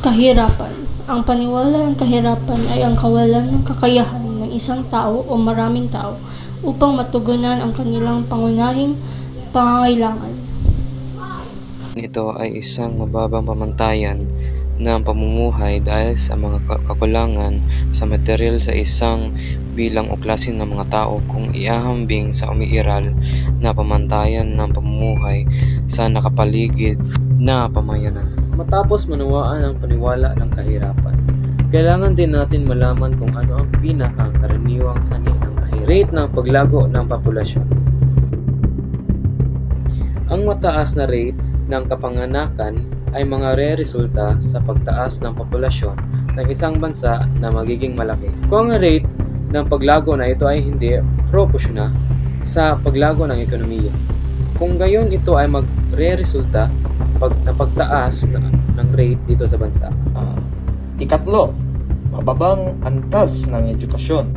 Kahirapan. Ang paniwala ng kahirapan ay ang kawalan ng kakayahan ng isang tao o maraming tao upang matugunan ang kanilang pangunahing pangangailangan. Ito ay isang mababang pamantayan ng pamumuhay dahil sa mga kakulangan sa material sa isang bilang o klase ng mga tao kung iahambing sa umiiral na pamantayan ng pamumuhay sa nakapaligid na pamayanan. Matapos manawaan ang paniwala ng kahirapan, kailangan din natin malaman kung ano ang pinakakaraniwang sanhi ng rate ng paglago ng populasyon. Ang mataas na rate ng kapanganakan ay mga re-resulta sa pagtaas ng populasyon ng isang bansa na magiging malaki. Kung ang rate ng paglago na ito ay hindi proporsyonal sa paglago ng ekonomiya, kung gayon ito ay magre-resulta na pagtaas ng rate dito sa bansa. Ikatlo, mababang antas ng edukasyon.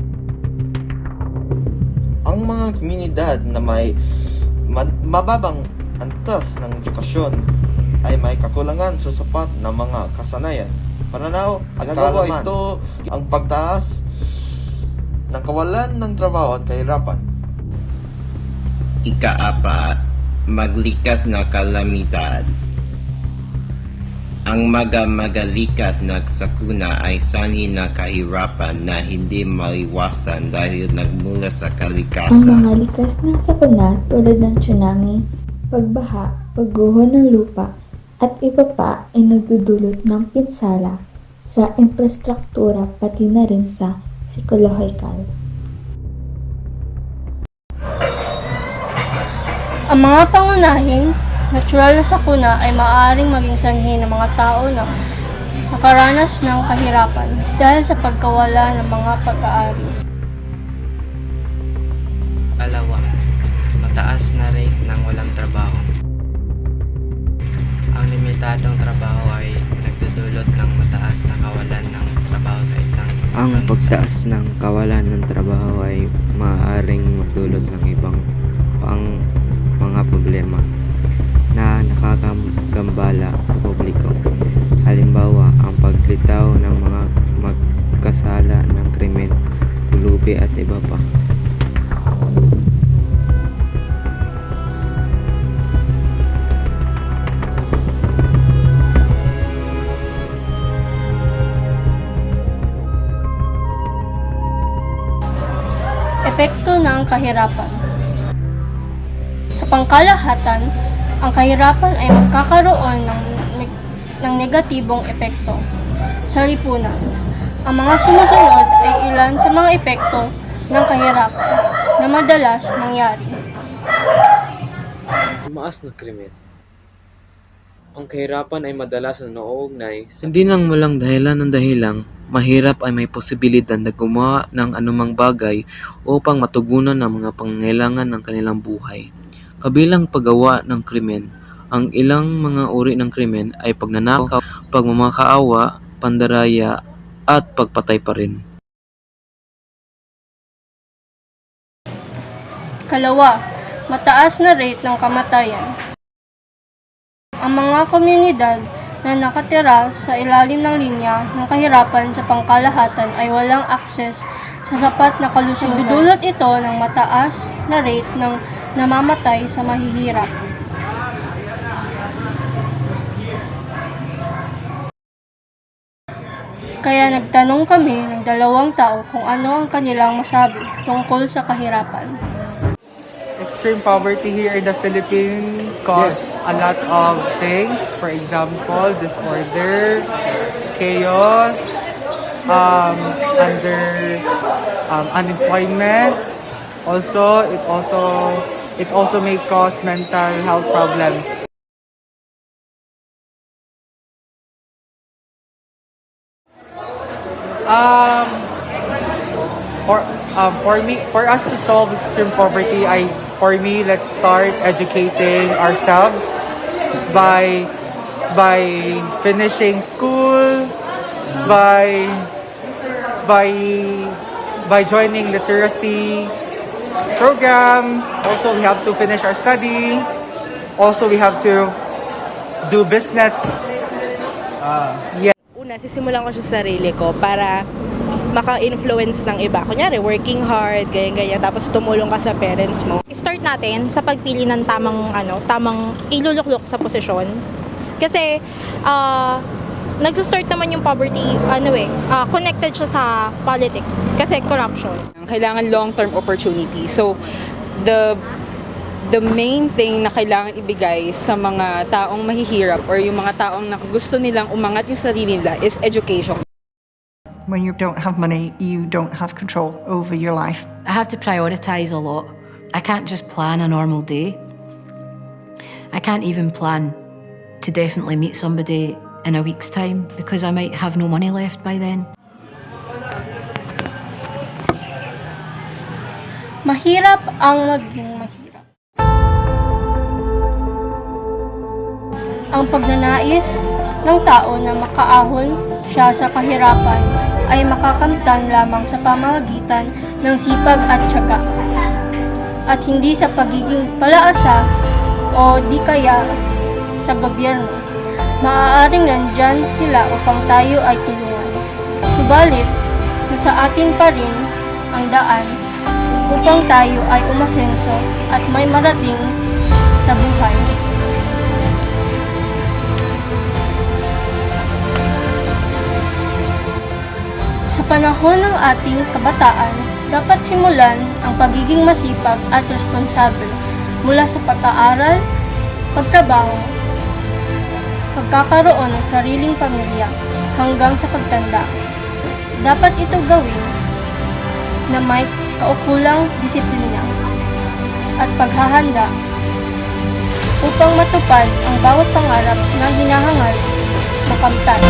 Ang mga komunidad na may mababang antas ng edukasyon ay may kakulangan sa sapat na mga kasanayan, pananaw at kaalaman. Ito ang pagtaas ng kawalan ng trabaho at kahirapan. Ika-apat, maglikas na kalamidad. Ang magalikas na sakuna ay sanhi na kahirapan na hindi maiwasan dahil nagmula sa kalikasan. Ang mga likas na sakuna tulad ng tsunami, pagbaha, pagguho ng lupa, at iba pa ay nagdudulot ng pinsala sa infrastruktura pati na rin sa psikolohikal. Ang mga pangunahing natural na sakuna ay maaaring maging sanhi ng mga tao na nakaranas ng kahirapan dahil sa pagkawala ng mga pag-aari. Palawa, mataas na rate ng walang trabaho. Ang limitadong trabaho ay nagdudulot ng mataas na kawalan ng trabaho sa isang Ang bansa. pagtaas ng kawalan ng trabaho ay maaaring magdulot ng ibang mga problema na nakakagambala sa publiko. Halimbawa, ang paglitaw ng mga magkasala ng krimen, pulubi at iba pa. Epekto ng kahirapan. Sa pangkalahatan, ang kahirapan ay magkakaroon ng negatibong epekto sa lipunan. Ang mga sumusunod ay ilan sa mga epekto ng kahirapan na madalas nangyari. Tumaas na krimen. Ang kahirapan ay madalas na nauugnay hindi lang walang dahilan ng dahilang mahirap ay may posibilidad na gumawa ng anumang bagay upang matugunan ang mga pangangailangan ng kanilang buhay. Kabilang paggawa ng krimen, ang ilang mga uri ng krimen ay pagnanakaw, pagmamakaawa, pandaraya, at pagpatay pa rin. Kalawa, mataas na rate ng kamatayan. Ang mga komunidad na nakatira sa ilalim ng linya ng kahirapan sa pangkalahatan ay walang akses sa sapat na kalusugan. Dudulot ito ng mataas na rate ng namamatay sa mahihirap. Kaya nagtanong kami ng 2 tao kung ano ang kanilang masabi tungkol sa kahirapan. extreme poverty here in the Philippines cause a lot of things. For example, disorder, chaos, unemployment. Also, it also may cause mental health problems. For us to solve extreme poverty, let's start educating ourselves by finishing school, by joining literacy programs. Also, we have to finish our study. Also, we have to do business. Una, sisimulan ko siya sa sarili ko para maka-influence ng iba. Kunyari, working hard, ganyan-ganyan, tapos tumulong ka sa parents mo. Start natin sa pagpili ng tamang iluluklok sa posisyon. Kasi, nagsa-start naman yung poverty, connected siya sa politics. Kasi corruption. Kailangan long-term opportunity. So, the main thing na kailangan ibigay sa mga taong mahihirap or yung mga taong gusto nilang umangat yung sarili nila is education. When you don't have money, you don't have control over your life. I have to prioritize a lot. I can't just plan a normal day. I can't even plan to definitely meet somebody in a week's time because I might have no money left by then. Mahirap ang maging mahirap. Ang pagnanais ng tao na makaahon siya sa kahirapan ay makakamtan lamang sa pamamagitan ng sipag at tiyaga, at hindi sa pagiging palaasa o di kaya sa gobyerno. Maaaring nandyan sila upang tayo ay tulungan. Subalit, nasa atin pa rin ang daan upang tayo ay umasenso at may marating sa buhay. Sa panahon ng ating kabataan, dapat simulan ang pagiging masipag at responsable mula sa pag-aaral, pagtrabaho, pagkakaroon ng sariling pamilya hanggang sa pagtanda. Dapat ito gawin na may kaukulang disiplina at paghahanda upang matupad ang bawat pangarap na hinahangad makamtan.